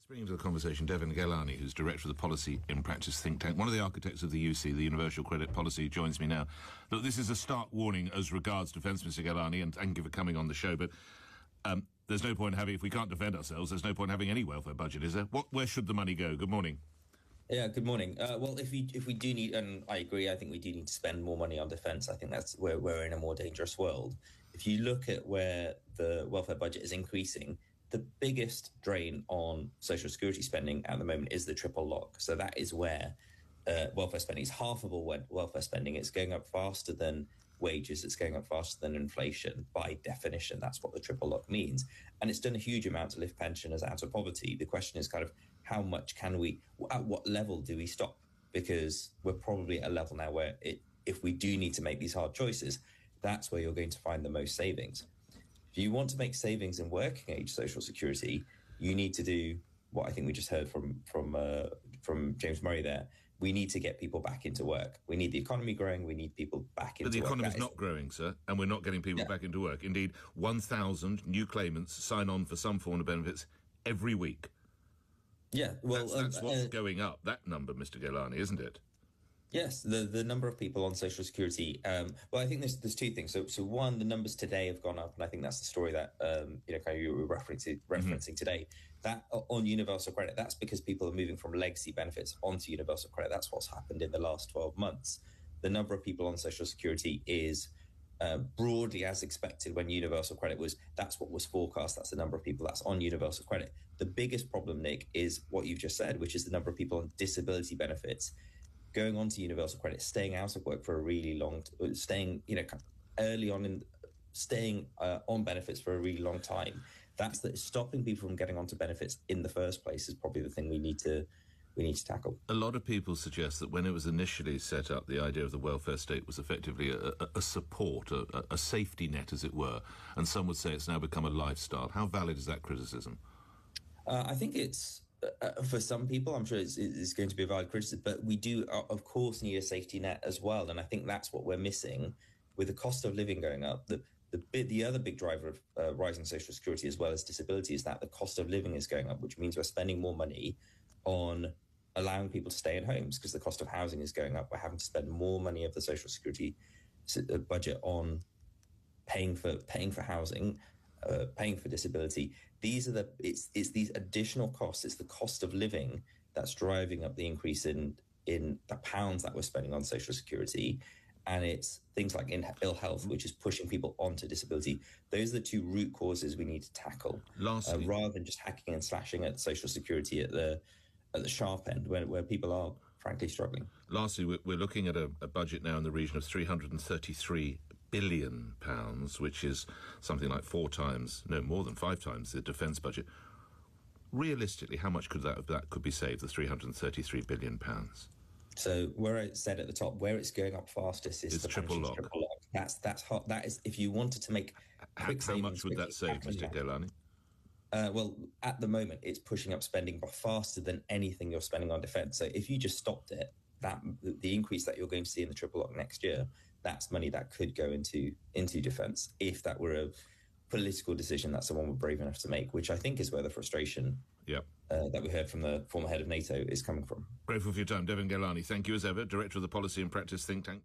Bringing into the conversation Deven Ghelani, who's director of the Policy in Practice think tank, one of the architects of the UC, the Universal Credit Policy, joins me now. Look, this is a stark warning as regards defence, Mr. Ghelani, and thank you for coming on the show, but there's no point having, if we can't defend ourselves, there's no point having any welfare budget, is there? Where should the money go? Good morning. Yeah, good morning. Well, if we do need, and I agree, I think we do need to spend more money on defence. I think that's where we're in a more dangerous world. If you look at where the welfare budget is increasing, the biggest drain on social security spending at the moment is the triple lock. So that is where welfare spending is half of all welfare spending. It's going up faster than wages. It's going up faster than inflation. By definition, that's what the triple lock means. And it's done a huge amount to lift pensioners out of poverty. The question is kind of how much can we, at what level do we stop? Because we're probably at a level now where if we do need to make these hard choices, that's where you're going to find the most savings. If you want to make savings in working age social security, you need to do what I think we just heard from James Murray there. We need to get people back into work. We need the economy growing. We need people back into work. But the economy is not growing, sir, and we're not getting people back into work. Indeed, 1,000 new claimants sign on for some form of benefits every week. Yeah, well, that's what's going up, that number, Mr. Ghelani, isn't it? Yes, the number of people on social security. Well, I think there's two things. So one, the numbers today have gone up, and I think that's the story that you were referencing today. That on universal credit, that's because people are moving from legacy benefits onto universal credit. That's what's happened in the last 12 months. The number of people on social security is broadly as expected when universal credit was. That's what was forecast. That's the number of people that's on universal credit. The biggest problem, Nick, is what you've just said, which is the number of people on disability benefits going on to universal credit, staying out of work for a really long, staying on benefits for a really long time. That's stopping people from getting onto benefits in the first place is probably the thing we need to tackle. A lot of people suggest that when it was initially set up, the idea of the welfare state was effectively a support, a safety net, as it were, and some would say it's now become a lifestyle. How valid is that criticism? I think it's. For some people, I'm sure it's going to be a valid criticism, but we do, of course, need a safety net as well. And I think that's what we're missing with the cost of living going up. The other big driver of rising social security as well as disability is that the cost of living is going up, which means we're spending more money on allowing people to stay in homes because the cost of housing is going up. We're having to spend more money of the social security budget on paying for housing, paying for disability. It's these additional costs. It's the cost of living that's driving up the increase in the pounds that we're spending on social security, and it's things like ill health, which is pushing people onto disability. Those are the two root causes we need to tackle. Lastly, rather than just hacking and slashing at social security at the sharp end, where people are frankly struggling. Lastly, we're looking at a budget now in the region of £333 billion, which is something like more than 5 times the defence budget. Realistically, how much could that could be saved, the £333 billion? So where I said at the top, where it's going up fastest is the triple lock. That's hot. That is, if you wanted to make quick how much would that save, Mr. Ghelani? Well, at the moment, it's pushing up spending faster than anything you're spending on defence. So if you just stopped it, the increase that you're going to see in the triple lock next year, that's money that could go into defence if that were a political decision that someone were brave enough to make, which I think is where the frustration that we heard from the former head of NATO is coming from. Grateful for your time, Deven Ghelani. Thank you as ever, Director of the Policy and Practice think tank.